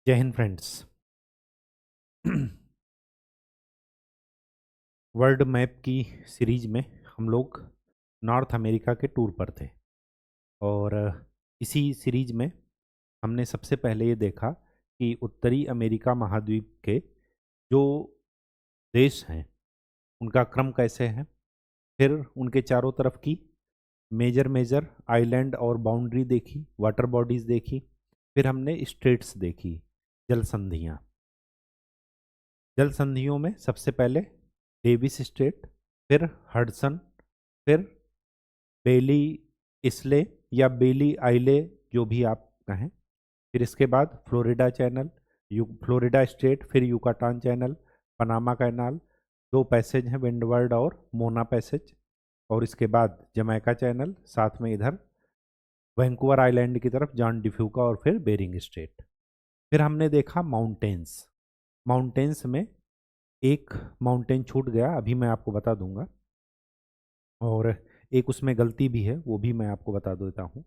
जय Hind friends. World map की series में हम लोग नॉर्थ अमेरिका के टूर पर थे और इसी सीरीज में हमने सबसे पहले ये देखा कि उत्तरी अमेरिका महाद्वीप के जो देश हैं उनका क्रम कैसे है। फिर उनके चारों तरफ की मेजर मेजर आइलैंड और बाउंड्री देखी, वाटर बॉडीज़ देखी। फिर हमने स्ट्रेट्स देखी, जल संधियाँ। जल संधियों में सबसे पहले डेविस स्ट्रेट, फिर हडसन, फिर बेली इसले या बेली आइले, जो भी आप कहें। फिर इसके बाद फ्लोरिडा चैनल, फ्लोरिडा स्ट्रेट, फिर युकाटान चैनल, पनामा कैनाल, दो पैसेज हैं, विंडवर्ड और मोना पैसेज। और इसके बाद जमैका चैनल, साथ में इधर वैंकूवर आइलैंड की तरफ जॉन डिफ्यूका, और फिर बेरिंग स्ट्रेट। फिर हमने देखा माउंटेन्स। माउंटेन्स में एक माउंटेन छूट गया, अभी मैं आपको बता दूंगा, और एक उसमें गलती भी है, वो भी मैं आपको बता देता हूँ।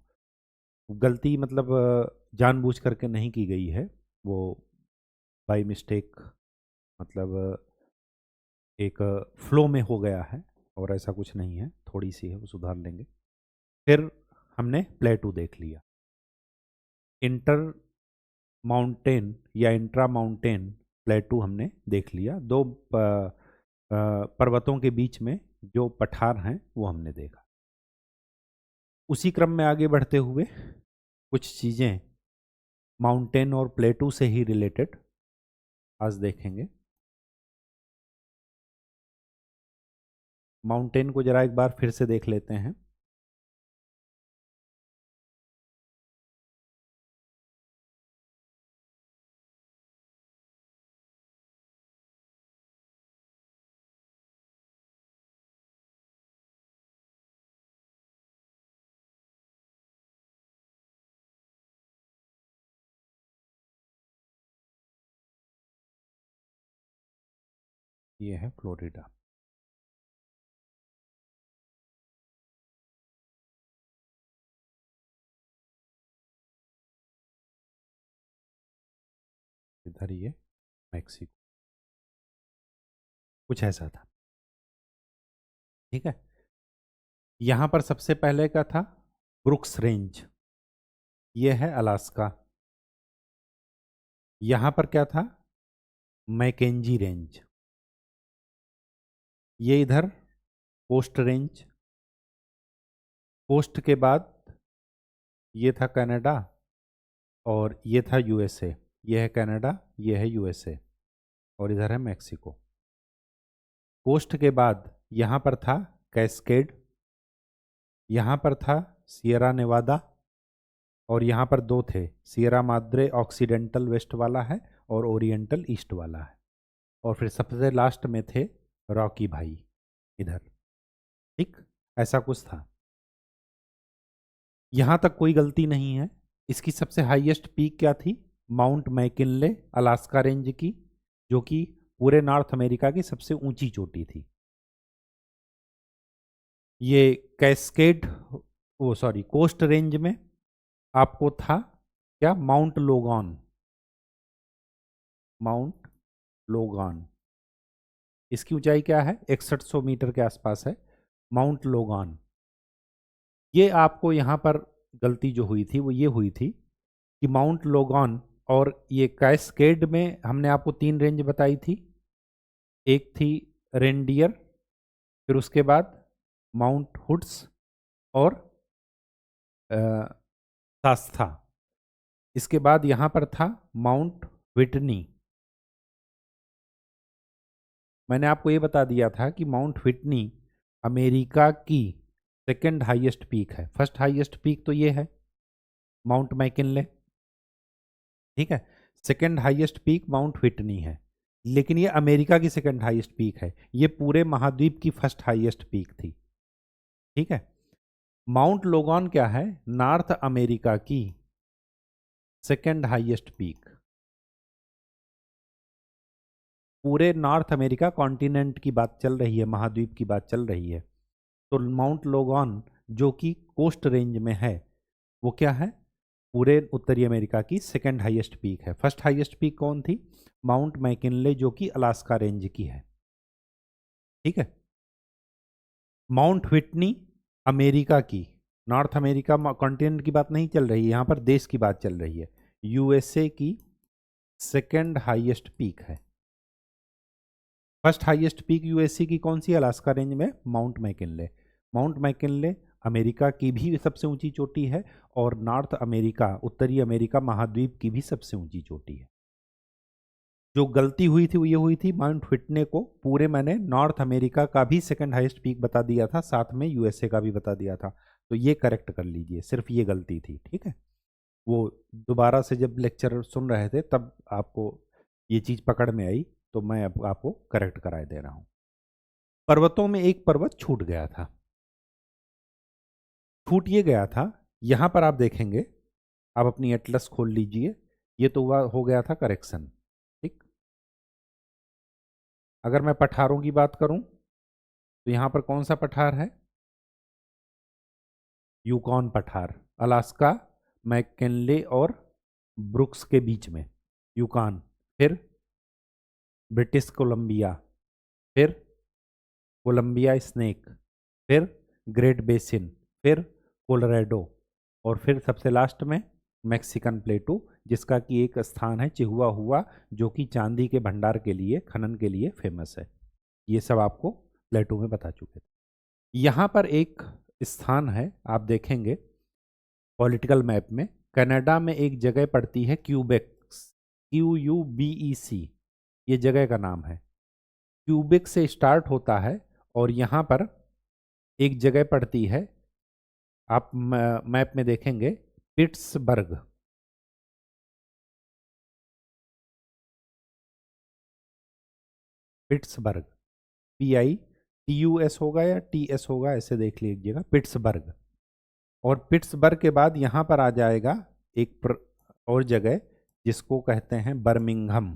गलती मतलब जानबूझ करके नहीं की गई है, वो बाय मिस्टेक, मतलब एक फ्लो में हो गया है, और ऐसा कुछ नहीं है, थोड़ी सी है, वो सुधार लेंगे। फिर हमने प्लेटू देख लिया। इंटर माउंटेन या इंट्रा माउंटेन प्लेटू हमने देख लिया। दो पर्वतों के बीच में जो पठार हैं वो हमने देखा। उसी क्रम में आगे बढ़ते हुए कुछ चीज़ें माउंटेन और प्लेटू से ही रिलेटेड आज देखेंगे। माउंटेन को जरा एक बार फिर से देख लेते हैं। ये है फ्लोरिडा। इधर ये मैक्सिको, कुछ ऐसा था। ठीक है, यहाँ पर सबसे पहले का था ब्रुक्स रेंज, ये है अलास्का। यहाँ पर क्या था, मैकेंजी रेंज। ये इधर कोस्ट रेंज। कोस्ट के बाद ये था कनाडा, और ये था यूएसए। ये है कनाडा, ये है यूएसए, और इधर है मैक्सिको। कोस्ट के बाद यहाँ पर था कैस्केड, यहाँ पर था सियरा नेवादा, और यहाँ पर दो थे, सियरा माद्रे ऑक्सीडेंटल वेस्ट वाला है और ओरिएंटल ईस्ट वाला है, और फिर सबसे लास्ट में थे रॉकी भाई इधर। ठीक, ऐसा कुछ था। यहाँ तक कोई गलती नहीं है। इसकी सबसे हाईएस्ट पीक क्या थी, माउंट मैकिनले अलास्का रेंज की, जो कि पूरे नॉर्थ अमेरिका की सबसे ऊंची चोटी थी। ये कैस्केड, वो सॉरी, कोस्ट रेंज में आपको था क्या, माउंट लोगान। माउंट लोगान, इसकी ऊंचाई क्या है, 6100 मीटर के आसपास है, माउंट लोगान। ये आपको यहाँ पर गलती जो हुई थी वो ये हुई थी कि माउंट लोगान और ये कैस्केड में हमने आपको तीन रेंज बताई थी। एक थी रेंडियर, फिर उसके बाद माउंट हुड्स, और शास्ता। इसके बाद यहाँ पर था माउंट व्हिटनी। मैंने आपको ये बता दिया था कि माउंट व्हिटनी अमेरिका की सेकंड हाईएस्ट पीक है। फर्स्ट हाईएस्ट पीक तो ये है माउंट मैकिनले, ठीक है। Second highest peak mount Whitney है, लेकिन ये अमेरिका की सेकंड हाईएस्ट पीक है, ये पूरे महाद्वीप की फर्स्ट हाईएस्ट पीक थी। ठीक है, माउंट लोगान क्या है, नॉर्थ अमेरिका की सेकंड हाईएस्ट पीक। पूरे नॉर्थ अमेरिका कॉन्टिनेंट की बात चल रही है, महाद्वीप की बात चल रही है। तो माउंट लोगान जो कि कोस्ट रेंज में है, वो क्या है, पूरे उत्तरी अमेरिका की सेकंड हाईएस्ट पीक है। फर्स्ट हाईएस्ट पीक कौन थी? माउंट मैकिनले, जो कि अलास्का रेंज की है। ठीक है। माउंट व्हिटनी अमेरिका की, नॉर्थ अमेरिका कॉन्टिनेंट की बात नहीं चल रही है, यहाँ पर देश की बात चल रही है। यूएसए की सेकंड हाईएस्ट पीक है। फर्स्ट हाईएस्ट पीक यूएसए की कौन सी? अलास्का रेंज में mount McKinley. Mount McKinley America की भी सबसे ऊंची चोटी है और नॉर्थ अमेरिका, उत्तरी अमेरिका महाद्वीप की भी सबसे ऊंची चोटी है। जो गलती हुई थी वो ये हुई थी, माउंट व्हिटने को पूरे मैंने नॉर्थ अमेरिका का भी सेकंड हाईएस्ट पीक बता दिया था, साथ में यूएसए का भी बता दिया था। तो ये करेक्ट कर लीजिए, सिर्फ ये गलती थी। ठीक है, वो दोबारा से जब लेक्चर सुन रहे थे तब आपको ये चीज़ पकड़ में आई, तो मैं अब आपको करेक्ट कराए दे रहा हूँ। पर्वतों में एक पर्वत छूट गया था। छूट ये गया था, यहाँ पर आप देखेंगे, आप अपनी एटलस खोल लीजिए, ये तो हुआ हो गया था करेक्शन। ठीक, अगर मैं पठारों की बात करूं तो यहाँ पर कौन सा पठार है? यूकॉन पठार, अलास्का, मैकिनले और ब्रुक्स के बीच में यूकॉन, फिर ब्रिटिश कोलंबिया, फिर कोलंबिया स्नेक, फिर ग्रेट बेसिन, फिर कोलोराडो, और फिर सबसे लास्ट में मैक्सिकन प्लेटू, जिसका कि एक स्थान है चिहुआ हुआ, जो कि चांदी के भंडार के लिए, खनन के लिए फेमस है। ये सब आपको प्लेटू में बता चुके थे। यहाँ पर एक स्थान है, आप देखेंगे पॉलिटिकल मैप में, कनाडा में एक जगह पड़ती है क्यूबेक, QUBEC, ये जगह का नाम है। क्यूबेक से स्टार्ट होता है और यहाँ पर एक जगह पड़ती है, आप मैप में देखेंगे, पिट्सबर्ग। पिट्सबर्ग, PITUS होगा या TS होगा, ऐसे देख लीजिएगा, पिट्सबर्ग। और पिट्सबर्ग के बाद यहाँ पर आ जाएगा एक और जगह जिसको कहते हैं बर्मिंघम।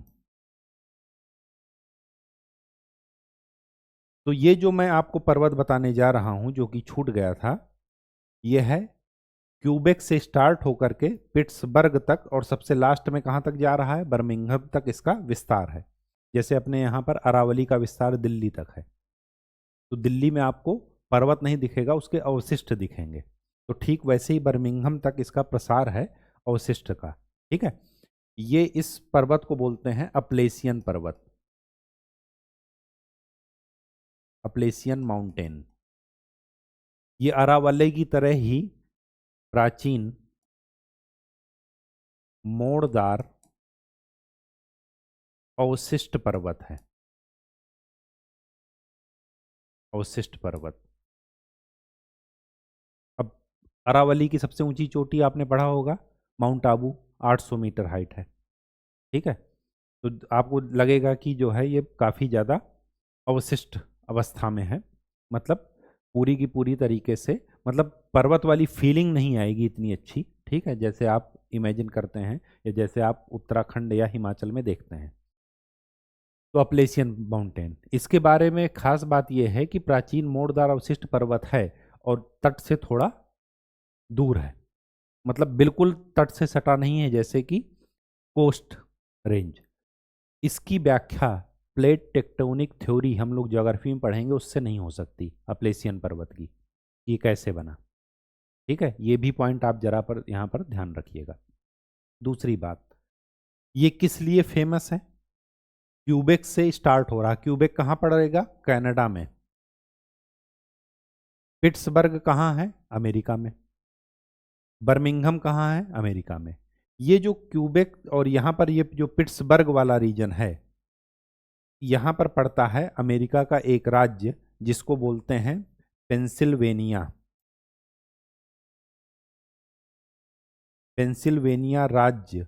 तो ये जो मैं आपको पर्वत बताने जा रहा हूँ जो कि छूट गया था, ये है क्यूबेक से स्टार्ट होकर के पिट्सबर्ग तक, और सबसे लास्ट में कहाँ तक जा रहा है? बर्मिंघम तक इसका विस्तार है। जैसे अपने यहाँ पर अरावली का विस्तार दिल्ली तक है, तो दिल्ली में आपको पर्वत नहीं दिखेगा, उसके अवशिष्ट दिखेंगे। तो ठीक वैसे ही बर्मिंघम तक इसका प्रसार है अवशिष्ट का। ठीक है, ये इस पर्वत को बोलते हैं अपलेशियन पर्वत, अपलेशियन माउंटेन। ये अरावली की तरह ही प्राचीन, मोड़दार, अवशिष्ट पर्वत है। अवशिष्ट पर्वत। अब अरावली की सबसे ऊंची चोटी आपने पढ़ा होगा, माउंट आबू, 800 मीटर हाइट है। ठीक है, तो आपको लगेगा कि जो है ये काफ़ी ज़्यादा अवशिष्ट अवस्था में है, मतलब पूरी की पूरी तरीके से, मतलब पर्वत वाली फीलिंग नहीं आएगी इतनी अच्छी। ठीक है, जैसे आप इमेजिन करते हैं या जैसे आप उत्तराखंड या हिमाचल में देखते हैं। तो अपलेशियन माउंटेन, इसके बारे में खास बात यह है कि प्राचीन मोड़दार अवशिष्ट पर्वत है और तट से थोड़ा दूर है, मतलब बिल्कुल तट से सटा नहीं है जैसे कि कोस्ट रेंज। इसकी व्याख्या प्लेट टेक्टोनिक थ्योरी, हम लोग ज्योग्राफी में पढ़ेंगे, उससे नहीं हो सकती अपलेशियन पर्वत की, ये कैसे बना। ठीक है, ये भी पॉइंट आप जरा पर यहाँ पर ध्यान रखिएगा। दूसरी बात, ये किस लिए फेमस है? क्यूबेक से स्टार्ट हो रहा। क्यूबेक कहाँ पड़ेगा? कनाडा में। पिट्सबर्ग कहाँ है? अमेरिका में। बर्मिंघम कहाँ है? अमेरिका में। ये जो क्यूबेक और यहाँ पर ये जो पिट्सबर्ग वाला रीजन है, यहाँ पर पड़ता है अमेरिका का एक राज्य जिसको बोलते हैं पेंसिल्वेनिया। पेंसिल्वेनिया राज्य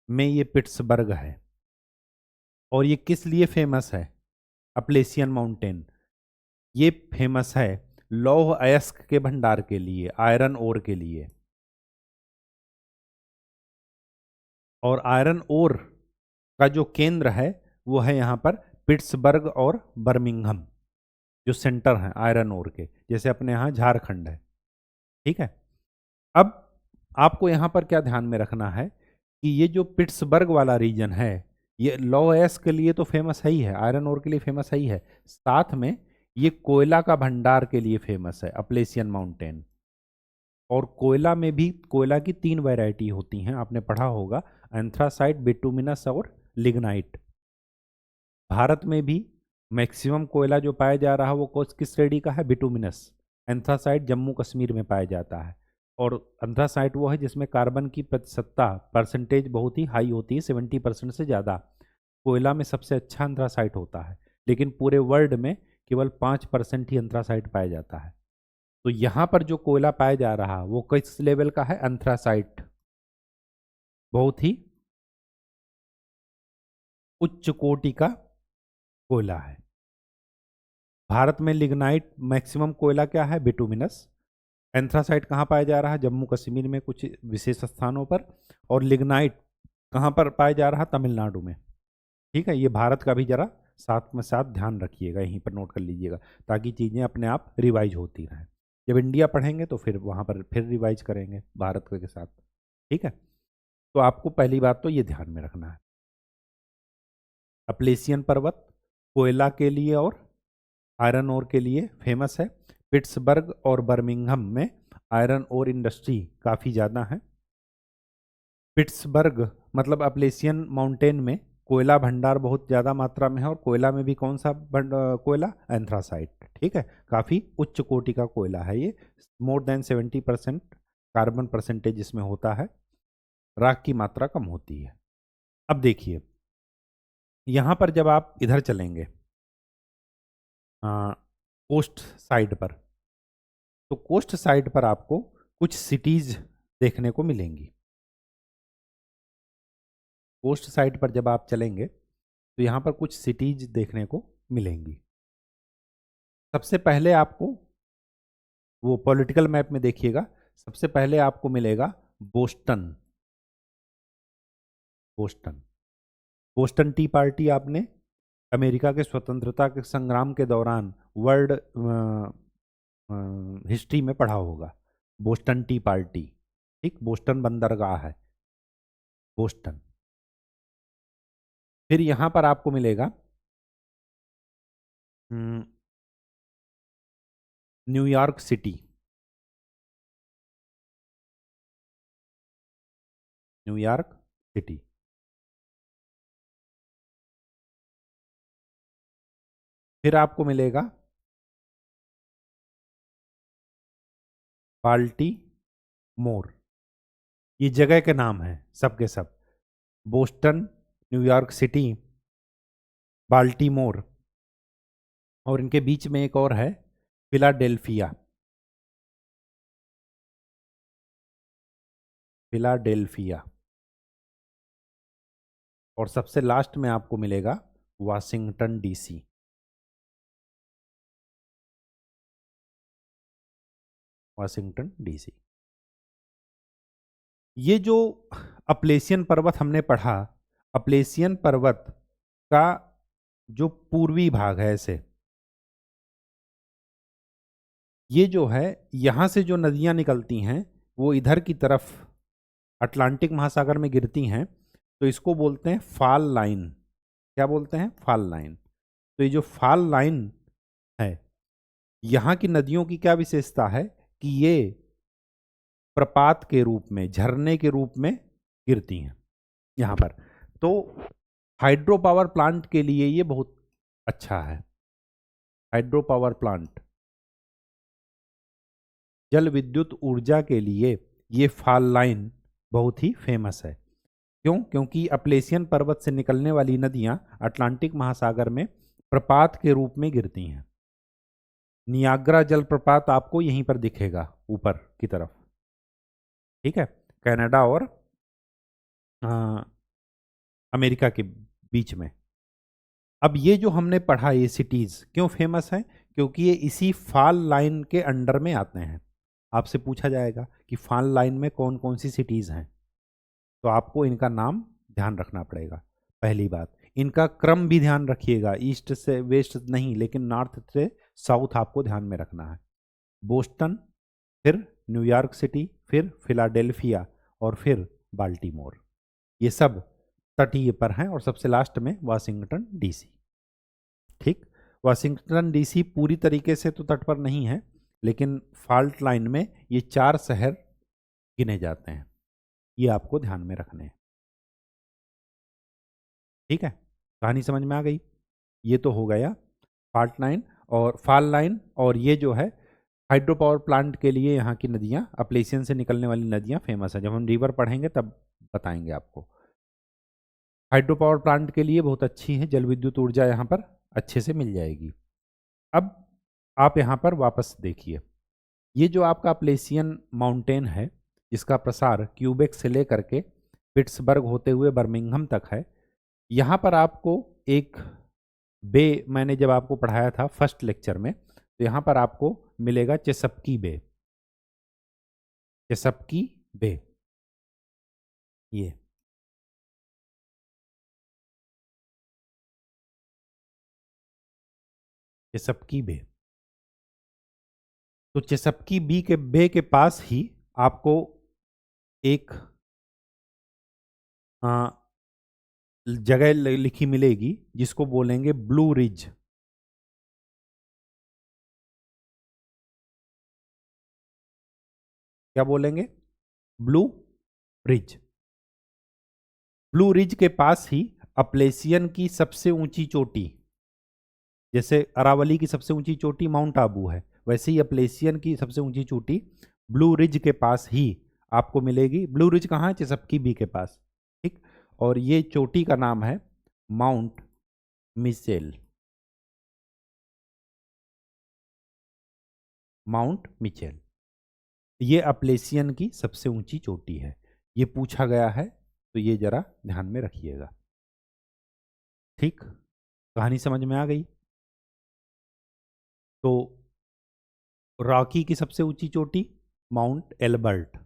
में ये पिट्सबर्ग है। और ये किस लिए फेमस है? Appalachian mountain. ये फेमस है लौह अयस्क के भंडार के लिए, आयरन ओर के लिए। और आयरन ओर का जो केंद्र है वो है यहाँ पर पिट्सबर्ग और बर्मिंघम, जो सेंटर हैं आयरन ओर के, जैसे अपने यहाँ झारखंड है। ठीक है, अब आपको यहाँ पर क्या ध्यान में रखना है कि ये जो पिट्सबर्ग वाला रीजन है, ये लॉ के लिए तो फेमस है ही है, आयरन ओर के लिए फेमस है ही है, साथ में ये कोयला का भंडार के लिए फेमस है, अपलेशियन माउंटेन। और कोयला में भी कोयला की 3 वैरायटी होती हैं, आपने पढ़ा होगा, एंथ्रासाइट, बिटुमिनस और लिग्नाइट। भारत में भी मैक्सिमम कोयला जो पाया जा रहा है वो किस श्रेणी का है, बिटुमिनस। एंथ्रासाइट जम्मू कश्मीर में पाया जाता है, और एंथ्रासाइट वो है जिसमें कार्बन की प्रतिशतता परसेंटेज बहुत ही हाई होती है, 70% से ज़्यादा। कोयला में सबसे अच्छा एंथ्रासाइट होता है, लेकिन पूरे वर्ल्ड में केवल 5% ही एंथ्रासाइट पाया जाता है। तो यहाँ पर जो कोयला पाया जा रहा वो किस लेवल का है, एंथ्रासाइट, बहुत ही उच्च कोटि का कोयला है। भारत में लिग्नाइट मैक्सिमम कोयला क्या है, बिटुमिनस। एंथ्रासाइट कहाँ पाया जा रहा है, जम्मू कश्मीर में कुछ विशेष स्थानों पर। और लिग्नाइट कहाँ पर पाया जा रहा है, तमिलनाडु में। ठीक है, ये भारत का भी जरा साथ में साथ ध्यान रखिएगा, यहीं पर नोट कर लीजिएगा, ताकि चीज़ें अपने आप रिवाइज होती रहें। जब इंडिया पढ़ेंगे तो फिर वहाँ पर फिर रिवाइज करेंगे भारत के साथ। ठीक है, तो आपको पहली बात तो ये ध्यान में रखना है, अपलेशियन पर्वत कोयला के लिए और आयरन ओर के लिए फेमस है। पिट्सबर्ग और बर्मिंघम में आयरन ओर इंडस्ट्री काफ़ी ज़्यादा है। पिट्सबर्ग मतलब अपलेशियन माउंटेन में कोयला भंडार बहुत ज़्यादा मात्रा में है, और कोयला में भी कौन सा कोयला, एंथ्रासाइट। ठीक है, काफ़ी उच्च कोटि का कोयला है ये, मोर देन 70% कार्बन परसेंटेज इसमें होता है, राख की मात्रा कम होती है। अब देखिए, यहाँ पर जब आप इधर चलेंगे कोस्ट साइड पर, तो कोस्ट साइड पर आपको कुछ सिटीज देखने को मिलेंगी। कोस्ट साइड पर जब आप चलेंगे तो यहाँ पर कुछ सिटीज देखने को मिलेंगी। सबसे पहले आपको वो पॉलिटिकल मैप में देखिएगा, सबसे पहले आपको मिलेगा Boston. Boston, Boston T party आपने अमेरिका के स्वतंत्रता के संग्राम के दौरान वर्ल्ड हिस्ट्री में पढ़ा होगा, बोस्टन टी पार्टी। ठीक, बोस्टन बंदरगाह है बोस्टन। फिर यहाँ पर आपको मिलेगा न्यूयॉर्क सिटी। New York city. फिर आपको मिलेगा बाल्टीमोर। ये जगह के नाम हैं सबके सब, बोस्टन, न्यूयॉर्क सिटी, बाल्टीमोर, और इनके बीच में एक और है फिलाडेल्फिया। फिलाडेल्फिया। और सबसे लास्ट में आपको मिलेगा वाशिंगटन डीसी। Washington DC. ये जो अपलेशियन पर्वत हमने पढ़ा, अपलेशियन पर्वत का जो पूर्वी भाग है, ऐसे ये जो है, यहाँ से जो नदियाँ निकलती हैं वो इधर की तरफ अटलांटिक महासागर में गिरती हैं, तो इसको बोलते हैं फॉल लाइन। क्या बोलते हैं, फॉल लाइन। तो ये जो फॉल लाइन है, यहाँ की नदियों की क्या विशेषता है कि ये प्रपात के रूप में, झरने के रूप में गिरती हैं यहाँ पर। तो हाइड्रो पावर प्लांट के लिए ये बहुत अच्छा है। हाइड्रो पावर प्लांट, जल विद्युत ऊर्जा के लिए ये फॉल लाइन बहुत ही फेमस है। क्यों? क्योंकि अपलेशियन पर्वत से निकलने वाली नदियां अटलांटिक महासागर में प्रपात के रूप में गिरती हैं। नियाग्रा जलप्रपात आपको यहीं पर दिखेगा ऊपर की तरफ। ठीक है, कनाडा और अमेरिका के बीच में। अब ये जो हमने पढ़ा, ये सिटीज क्यों फेमस है, क्योंकि ये इसी फॉल लाइन के अंडर में आते हैं। आपसे पूछा जाएगा कि फॉल लाइन में कौन कौन सी सिटीज हैं, तो आपको इनका नाम ध्यान रखना पड़ेगा। पहली बात, इनका क्रम भी ध्यान रखिएगा, ईस्ट से वेस्ट नहीं, लेकिन नॉर्थ से साउथ आपको ध्यान में रखना है। बोस्टन, फिर न्यूयॉर्क सिटी, फिर फिलाडेल्फिया और फिर बाल्टीमोर। ये सब तटीय पर हैं और सबसे लास्ट में वाशिंगटन डीसी। ठीक, वाशिंगटन डीसी पूरी तरीके से तो तट पर नहीं है, लेकिन फॉल्ट लाइन में ये 4 शहर गिने जाते हैं। ये आपको ध्यान में रखने हैं। ठीक है, कहानी समझ में आ गई। ये तो हो गया फॉल्ट लाइन और फॉल लाइन। और ये जो है हाइड्रो पावर प्लांट के लिए यहाँ की नदियाँ, अपलेशियन से निकलने वाली नदियाँ फेमस है। जब हम रिवर पढ़ेंगे तब बताएंगे आपको। हाइड्रो पावर प्लांट के लिए बहुत अच्छी है, जल विद्युत ऊर्जा यहाँ पर अच्छे से मिल जाएगी। अब आप यहाँ पर वापस देखिए, ये जो आपका अपलेशियन माउंटेन है, इसका प्रसार क्यूबेक से लेकर के पिट्सबर्ग होते हुए बर्मिंघम तक है। यहाँ पर आपको एक बे, मैंने जब आपको पढ़ाया था फर्स्ट लेक्चर में, तो यहाँ पर आपको मिलेगा चेसपकी बे। चेसपकी बे, ये चेसपकी बे। तो चेसपकी बी के बे के पास ही आपको एक जगह लिखी मिलेगी जिसको बोलेंगे ब्लू रिज। क्या बोलेंगे? Blue ridge. ब्लू रिज के पास ही अपलेशियन की सबसे ऊंची चोटी, जैसे अरावली की सबसे ऊंची चोटी माउंट आबू है, वैसे ही अपलेशियन की सबसे ऊंची चोटी ब्लू रिज के पास ही आपको मिलेगी। ब्लू रिज कहाँ है? चेसपकी बी के पास। ठीक, और ये चोटी का नाम है माउंट मिचेल। माउंट मिचेल, ये अपलेशियन की सबसे ऊंची चोटी है। ये पूछा गया है, तो ये जरा ध्यान में रखिएगा। ठीक, कहानी समझ में आ गई। तो रॉकी की सबसे ऊंची चोटी माउंट एल्बर्ट,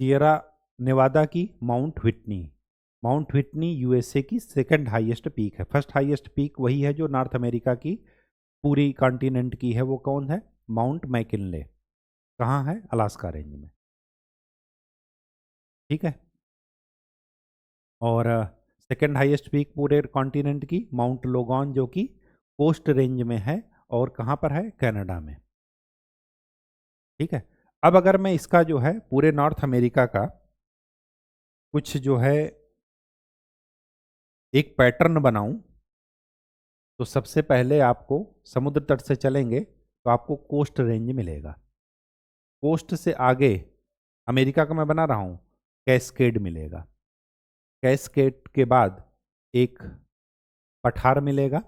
सियरा नेवादा की mount Whitney. Mount Whitney USA की सेकंड हाईएस्ट पीक है। फर्स्ट हाईएस्ट पीक वही है जो नॉर्थ अमेरिका की पूरी कॉन्टिनेंट की है। वो कौन है? Mount McKinley. कहाँ है? अलास्का रेंज में। ठीक है, और सेकंड हाईएस्ट पीक पूरे कॉन्टिनेंट की माउंट लोगॉन, जो कि कोस्ट रेंज में है और कहाँ पर है? कनाडा में। ठीक है, अब अगर मैं इसका जो है पूरे नॉर्थ अमेरिका का कुछ जो है एक पैटर्न बनाऊं, तो सबसे पहले आपको समुद्र तट से चलेंगे तो आपको कोस्ट रेंज मिलेगा। कोस्ट से आगे अमेरिका का मैं बना रहा हूं, कैस्केड मिलेगा। कैस्केड के बाद एक पठार मिलेगा,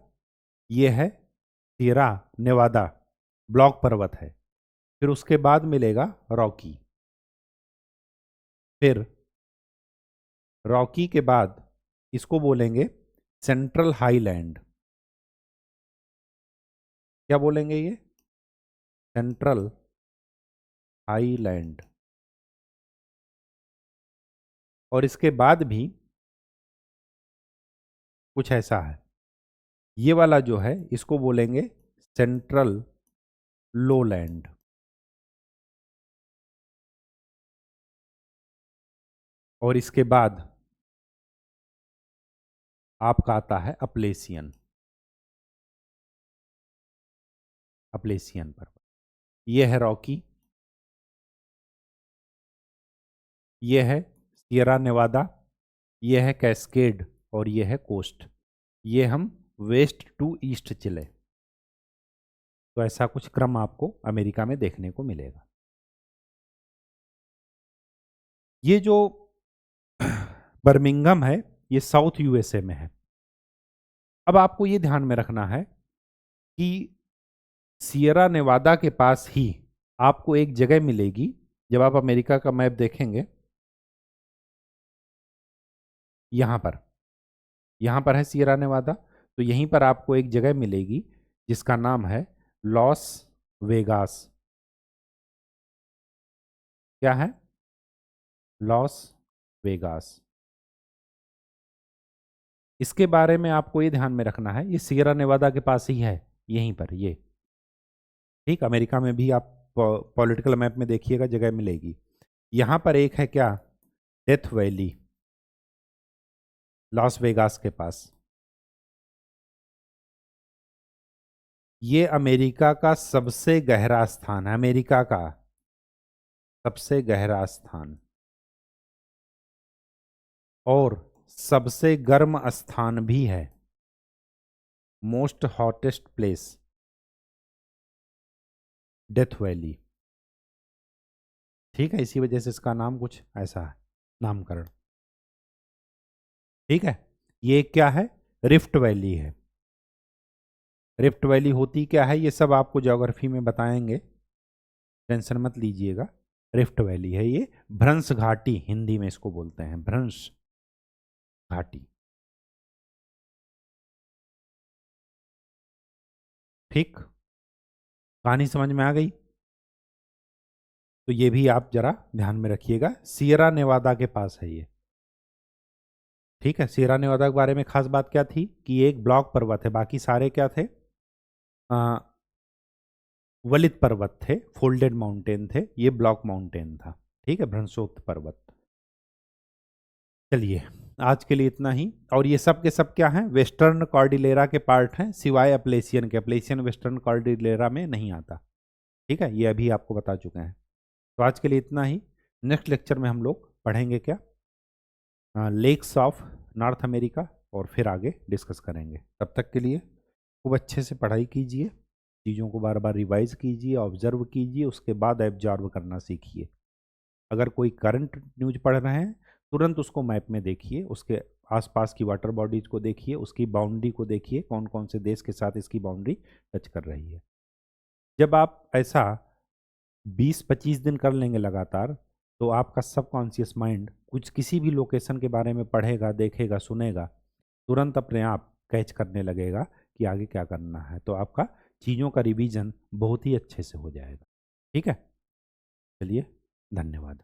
ये है सियरा नेवादा, ब्लॉक पर्वत है। फिर उसके बाद मिलेगा रॉकी। फिर रॉकी के बाद इसको बोलेंगे सेंट्रल हाईलैंड। क्या बोलेंगे ये? Central highland. और इसके बाद भी कुछ ऐसा है, ये वाला जो है इसको बोलेंगे सेंट्रल लोलैंड। और इसके बाद आपका आता है अपलेशियन। अपलेशियन पर्वत, ये है रॉकी, ये है सियरा नेवादा, ये है कैस्केड और ये है कोस्ट। ये हम वेस्ट टू ईस्ट चले, तो ऐसा कुछ क्रम आपको अमेरिका में देखने को मिलेगा। ये जो बर्मिंघम है, ये साउथ यूएसए में है। अब आपको ये ध्यान में रखना है कि सियरा नेवादा के पास ही आपको एक जगह मिलेगी। जब आप अमेरिका का मैप देखेंगे, यहाँ पर है सियरा नेवादा, तो यहीं पर आपको एक जगह मिलेगी जिसका नाम है लॉस वेगास। क्या है? Las Vegas. इसके बारे में आपको ये ध्यान में रखना है, ये सियरा नेवादा के पास ही है, यहीं पर ये। ठीक, अमेरिका में भी आप पॉलिटिकल मैप में देखिएगा, जगह मिलेगी। यहाँ पर एक है क्या, डेथ वैली, लॉस वेगास के पास। ये अमेरिका का सबसे गहरा स्थान है, अमेरिका का सबसे गहरा स्थान और सबसे गर्म स्थान भी है, most hottest place, death valley. ठीक है, इसी वजह से इसका नाम कुछ ऐसा है, नामकरण। ठीक है, ये क्या है, रिफ्ट वैली है। रिफ्ट वैली होती क्या है, ये सब आपको ज्योग्राफी में बताएंगे, टेंशन मत लीजिएगा। रिफ्ट वैली है ये, भ्रंश घाटी हिंदी में इसको बोलते हैं, भ्रंश घाटी। ठीक, कहानी समझ में आ गई? तो ये भी आप जरा ध्यान में रखिएगा, सियरा नेवादा के पास है ये। ठीक है, सियरा नेवादा के बारे में खास बात क्या थी कि एक ब्लॉक पर्वत है, बाकी सारे क्या थे, वलित पर्वत थे, फोल्डेड माउंटेन थे, ये ब्लॉक माउंटेन था। ठीक है, भ्रंशोक्त पर्वत। चलिए, आज के लिए इतना ही। और ये सब के सब क्या हैं, वेस्टर्न कॉर्डिलेरा के पार्ट हैं, सिवाय अप्लेशियन के। अप्लेशियन वेस्टर्न कॉर्डिलेरा में नहीं आता। ठीक है, ये अभी आपको बता चुके हैं। तो आज के लिए इतना ही। नेक्स्ट लेक्चर में हम लोग पढ़ेंगे क्या, लेक्स ऑफ नॉर्थ अमेरिका, और फिर आगे डिस्कस करेंगे। तब तक के लिए खूब अच्छे से पढ़ाई कीजिए, चीज़ों को बार बार रिवाइज कीजिए, ऑब्जर्व कीजिए, उसके बाद एब्जॉर्व करना सीखिए। अगर कोई करंट न्यूज पढ़ रहे हैं, तुरंत उसको मैप में देखिए, उसके आसपास की वाटर बॉडीज को देखिए, उसकी बाउंड्री को देखिए, कौन कौन से देश के साथ इसकी बाउंड्री टच कर रही है। जब आप ऐसा 20-25 दिन कर लेंगे लगातार, तो आपका सबकॉन्शियस माइंड कुछ किसी भी लोकेशन के बारे में पढ़ेगा, देखेगा, सुनेगा, तुरंत अपने आप कैच करने लगेगा कि आगे क्या करना है। तो आपका चीज़ों का रिवीजन बहुत ही अच्छे से हो जाएगा। ठीक है, चलिए, धन्यवाद।